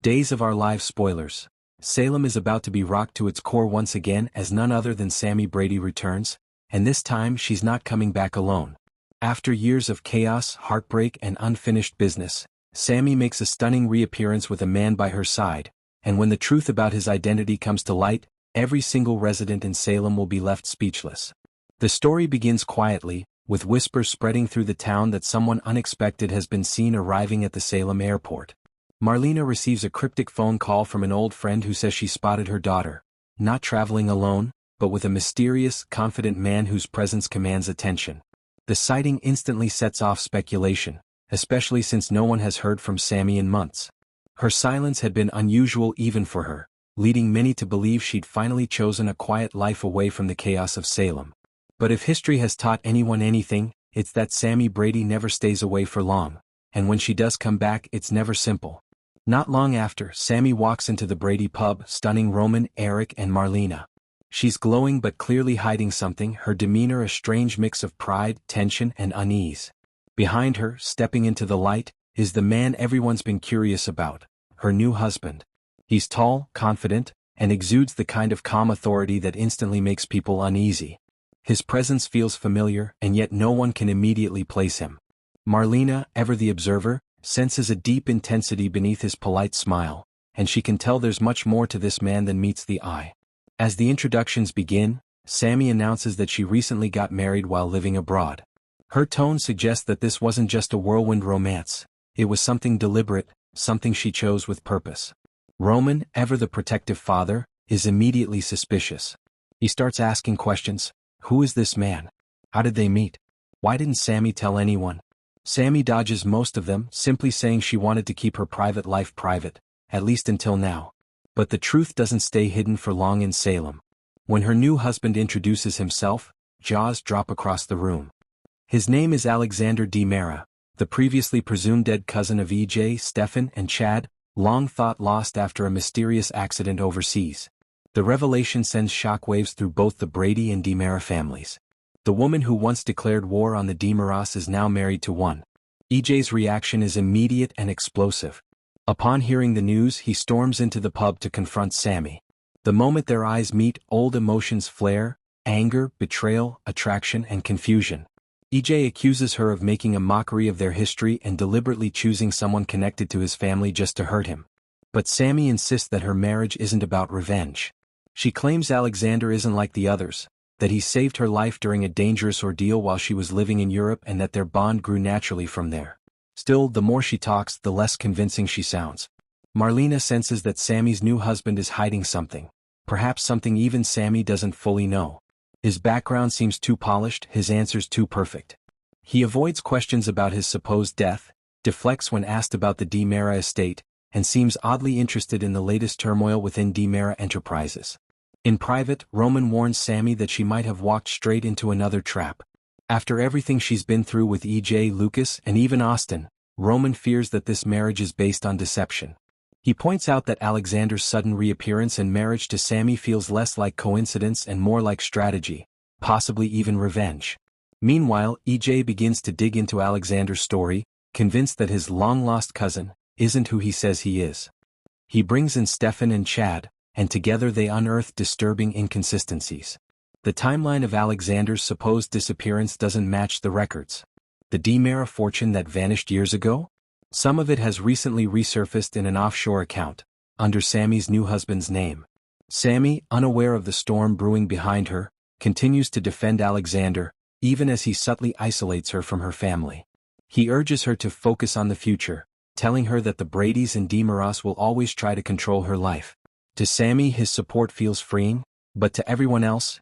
Days of Our Lives spoilers. Salem is about to be rocked to its core once again as none other than Sami Brady returns, and this time she's not coming back alone. After years of chaos, heartbreak, and unfinished business, Sami makes a stunning reappearance with a man by her side, and when the truth about his identity comes to light, every single resident in Salem will be left speechless. The story begins quietly, with whispers spreading through the town that someone unexpected has been seen arriving at the Salem airport. Marlena receives a cryptic phone call from an old friend who says she spotted her daughter, not traveling alone, but with a mysterious, confident man whose presence commands attention. The sighting instantly sets off speculation, especially since no one has heard from Sami in months. Her silence had been unusual even for her, leading many to believe she'd finally chosen a quiet life away from the chaos of Salem. But if history has taught anyone anything, it's that Sami Brady never stays away for long, and when she does come back, it's never simple. Not long after, Sami walks into the Brady pub, stunning Roman, Eric, and Marlena. She's glowing but clearly hiding something, her demeanor a strange mix of pride, tension, and unease. Behind her, stepping into the light, is the man everyone's been curious about, her new husband. He's tall, confident, and exudes the kind of calm authority that instantly makes people uneasy. His presence feels familiar, and yet no one can immediately place him. Marlena, ever the observer, senses a deep intensity beneath his polite smile, and she can tell there's much more to this man than meets the eye. As the introductions begin, Sami announces that she recently got married while living abroad. Her tone suggests that this wasn't just a whirlwind romance, it was something deliberate, something she chose with purpose. Roman, ever the protective father, is immediately suspicious. He starts asking questions. Who is this man? How did they meet? Why didn't Sami tell anyone? Sami dodges most of them, simply saying she wanted to keep her private life private, at least until now. But the truth doesn't stay hidden for long in Salem. When her new husband introduces himself, jaws drop across the room. His name is Alexander DiMera, the previously presumed dead cousin of EJ, Stefan, and Chad, long thought lost after a mysterious accident overseas. The revelation sends shockwaves through both the Brady and DiMera families. The woman who once declared war on the DiMeras is now married to one. EJ's reaction is immediate and explosive. Upon hearing the news, he storms into the pub to confront Sami. The moment their eyes meet, old emotions flare: anger, betrayal, attraction, and confusion. EJ accuses her of making a mockery of their history and deliberately choosing someone connected to his family just to hurt him. But Sami insists that her marriage isn't about revenge. She claims Alexander isn't like the others, that he saved her life during a dangerous ordeal while she was living in Europe and that their bond grew naturally from there. Still, the more she talks, the less convincing she sounds. Marlena senses that Sami's new husband is hiding something, perhaps something even Sami doesn't fully know. His background seems too polished, his answers too perfect. He avoids questions about his supposed death, deflects when asked about the DiMera estate, and seems oddly interested in the latest turmoil within DiMera Enterprises. In private, Roman warns Sami that she might have walked straight into another trap. After everything she's been through with EJ, Lucas, and even Austin, Roman fears that this marriage is based on deception. He points out that Alexander's sudden reappearance and marriage to Sami feels less like coincidence and more like strategy, possibly even revenge. Meanwhile, EJ begins to dig into Alexander's story, convinced that his long-lost cousin isn't who he says he is. He brings in Stefan and Chad, and together they unearth disturbing inconsistencies. The timeline of Alexander's supposed disappearance doesn't match the records. The DiMera fortune that vanished years ago? Some of it has recently resurfaced in an offshore account, under Sami's new husband's name. Sami, unaware of the storm brewing behind her, continues to defend Alexander, even as he subtly isolates her from her family. He urges her to focus on the future, telling her that the Bradys and DiMeras will always try to control her life. To Sami, his support feels freeing, but to everyone else,